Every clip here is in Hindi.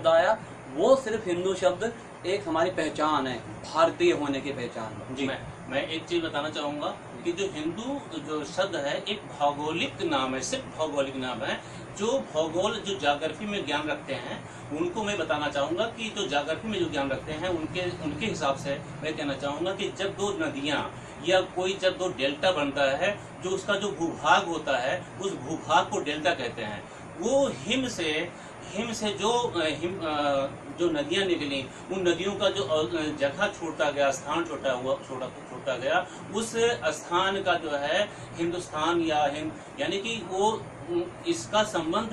शब्द आया, वो सिर्फ हिंदू शब्द एक हमारी पहचान है, भारतीय होने की पहचान। जी, मैं एक चीज बताना चाहूंगा कि जो हिंदू जो शब्द है एक भौगोलिक नाम है, सिर्फ भौगोलिक नाम है। जो भूगोल जो ज्योग्राफी में ज्ञान रखते हैं उनको मैं बताना चाहूंगा कि जो ज्योग्राफी में जो ज्ञान रखते हैं उनके हिसाब से मैं कहना चाहूंगा कि जब दो नदियां या कोई जब दो डेल्टा बनता है, जो उसका जो भूभाग होता है उस भूभाग को डेल्टा कहते हैं। वो हिम से जो नदियां निकली, उन नदियों का जो जगह छोड़ता गया, स्थान छोड़ता गया, उस स्थान का जो है हिंदुस्तान या यानी कि वो इसका संबंध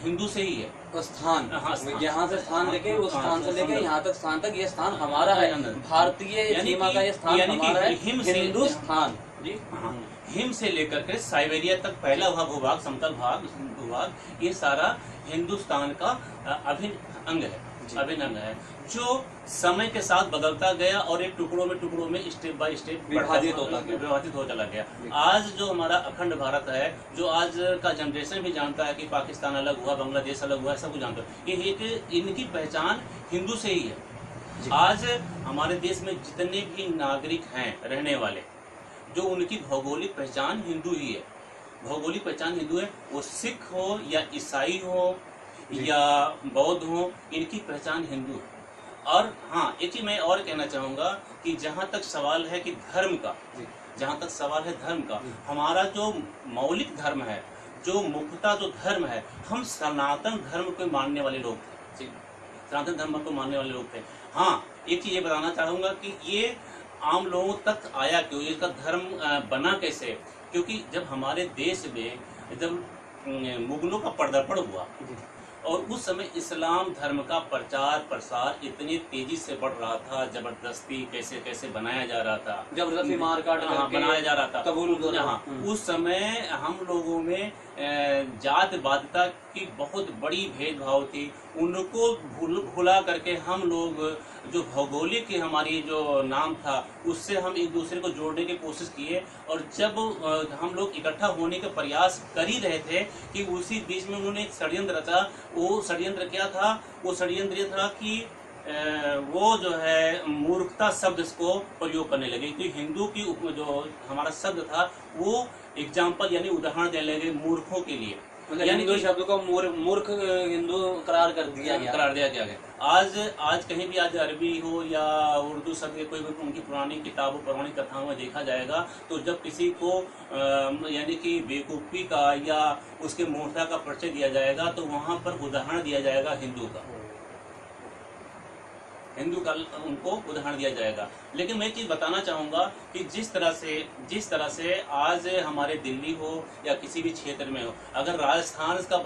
हिंदू से ही है। स्थान, हाँ, यहाँ से स्थान लेके उस स्थान से लेके यहाँ तक स्थान तक, ये स्थान हमारा है, भारतीय सीमा का ये स्थान हमारा है, हिंदुस्तान। जी हाँ, हिम से लेकर के साइबेरिया तक पहला भूभाग, समतल भूभाग, ये सारा हिंदुस्तान का अभिन्न अंग है, जो समय के साथ बदलता गया और एक टुकड़ों में स्टेप बाय स्टेप विभाजित हो चला गया। आज जो हमारा अखंड भारत है, जो आज का जनरेशन भी जानता है कि पाकिस्तान अलग हुआ, बांग्लादेश अलग हुआ, सब कुछ जानता है, ये इनकी पहचान हिंदू से ही है। आज हमारे देश में जितने भी नागरिक हैं रहने वाले, जो उनकी भौगोलिक पहचान हिंदू ही है, भौगोलिक पहचान हिंदू है। वो सिख हो या ईसाई हो या बौद्ध हो, इनकी पहचान हिंदू है। और हाँ, एक चीज मैं और कहना चाहूंगा कि जहाँ तक सवाल है कि धर्म का, हमारा जो मौलिक धर्म है, जो मुख्यतः जो धर्म है, हम सनातन धर्म को मानने वाले लोग थे, सनातन धर्म को मानने वाले लोग थे। हाँ, एक चीज ये बताना चाहूंगा कि ये आम लोगों तक आया क्यों, इसका धर्म बना कैसे? क्योंकि जब हमारे देश में जब मुगलों का पदार्पण हुआ और उस समय इस्लाम धर्म का प्रचार प्रसार इतनी तेजी से बढ़ रहा था, जबरदस्ती कैसे बनाया जा रहा था, जबरदस्ती मार काट बनाया जा रहा था, कबूल। उस समय हम लोगों में जात बाध्यता की बहुत बड़ी भेदभाव थी। उनको भुला करके हम लोग जो भौगोलिक हमारी जो नाम था उससे हम एक दूसरे को जोड़ने की कोशिश किए। और जब हम लोग इकट्ठा होने का प्रयास कर ही रहे थे कि उसी बीच में उन्होंने एक षड्यंत्र रचा। वो षड्यंत्र क्या था? वो षड्यंत्र ये था कि वो जो है मूर्खता शब्द को प्रयोग करने लगे। कि हिंदू की जो हमारा शब्द था वो एग्जाम्पल यानी उदाहरण देने लगे मूर्खों के लिए, यानी हिंदू शब्द को मूर्ख हिंदू करार दिया गया। आज कहीं भी आज अरबी हो या उर्दू शब्द के कोई उनकी पुरानी किताबों पुरानी कथाओं में देखा जाएगा तो जब किसी को यानी कि बेवकूफ़ी का या उसके मूर्खता का परिचय दिया जाएगा तो वहाँ पर उदाहरण दिया जाएगा हिंदू का उनको उदाहरण दिया जाएगा। लेकिन मैं एक चीज बताना चाहूंगा कि जिस तरह से आज हमारे दिल्ली हो या किसी भी क्षेत्र में हो, अगर राजस्थान का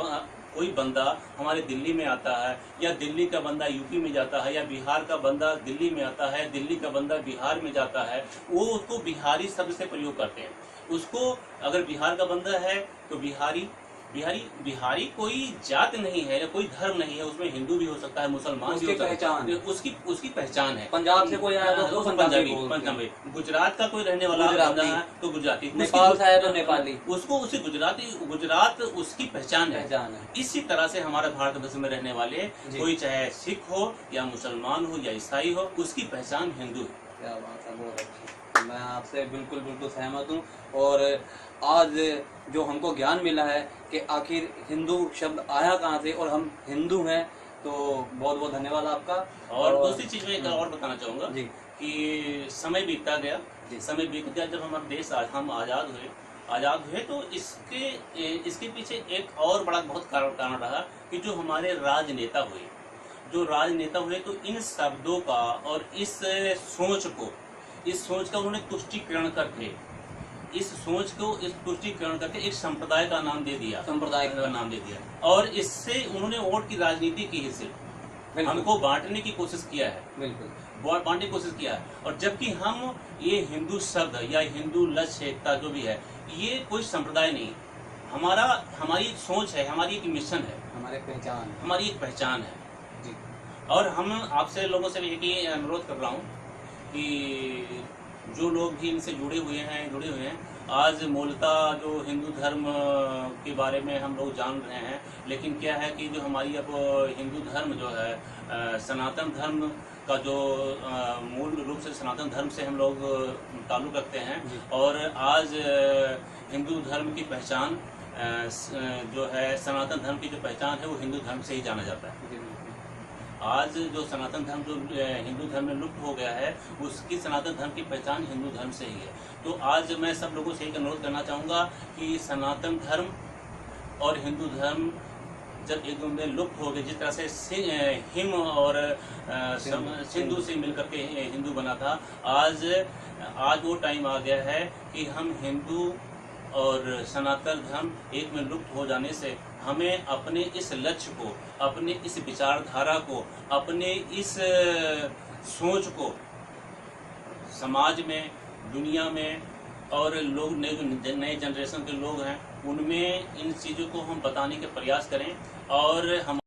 कोई बंदा हमारे दिल्ली में आता है या दिल्ली का बंदा यूपी में जाता है या बिहार का बंदा दिल्ली में आता है, दिल्ली का बंदा बिहार में जाता है, वो उसको बिहारी शब्द से प्रयोग करते हैं। उसको अगर बिहार का बंदा है तो बिहारी कोई जात नहीं है या कोई धर्म नहीं है, उसमें हिंदू भी हो सकता है, मुसलमान भी हो सकता है, उसकी पहचान है। पंजाब से कोई आया तो पंजाबी, गुजरात का कोई रहने वाला है तो गुजराती, नेपाल से आया तो नेपाली, उसको उसी गुजरात उसकी पहचान है। इसी तरह से हमारे भारत वर्ष में रहने वाले कोई चाहे सिख हो या मुसलमान हो या ईसाई हो, उसकी पहचान हिंदू है। क्या बात है, बहुत अच्छी। मैं आपसे बिल्कुल सहमत हूँ। और आज जो हमको ज्ञान मिला है कि आखिर हिंदू शब्द आया कहाँ से और हम हिंदू हैं, तो बहुत बहुत धन्यवाद आपका। और दूसरी चीज में एक और बताना चाहूँगा कि समय बीतता गया, जब हमारा देश हम आज़ाद हुए तो इसके पीछे एक और बड़ा बहुत कारण रहा कि जो हमारे राजनेता हुए तो इन शब्दों का और इस सोच का उन्होंने तुष्टिकरण करके एक संप्रदाय का नाम दे दिया, और इससे उन्होंने वोट की राजनीति की है, सिर्फ हमको बांटने की कोशिश किया है। और जबकि हम ये हिंदू शब्द या हिंदू लक्ष्य एकता जो भी है, ये कोई संप्रदाय नहीं, हमारी सोच है, हमारी एक मिशन है, हमारी एक पहचान है जी। और हम आपसे लोगों से भी एक अनुरोध कर रहा हूँ कि जो लोग भी इनसे जुड़े हुए हैं आज मूलतः जो हिंदू धर्म के बारे में हम लोग जान रहे हैं, लेकिन क्या है कि जो हमारी अब हिंदू धर्म जो है सनातन धर्म का जो मूल रूप से सनातन धर्म से हम लोग ताल्लुक़ रखते हैं, और आज हिंदू धर्म की पहचान जो है सनातन धर्म की जो पहचान है वो हिंदू धर्म से ही जाना जाता है। आज जो सनातन धर्म जो हिंदू धर्म में लुप्त हो गया है, उसकी सनातन धर्म की पहचान हिंदू धर्म से ही है। तो आज मैं सब लोगों से एक अनुरोध करना चाहूँगा कि सनातन धर्म और हिंदू धर्म जब एक दूसरे में लुप्त हो गए, जिस तरह से हिम और सिंधु से मिलकर के हिंदू बना था, आज वो टाइम आ गया है कि हम हिंदू और सनातन धर्म एक में लुप्त हो जाने से हमें अपने इस लक्ष्य को, अपने इस विचारधारा को, अपने इस सोच को समाज में, दुनिया में और लोग नए जनरेशन के लोग हैं उनमें इन चीज़ों को हम बताने के प्रयास करें, और हम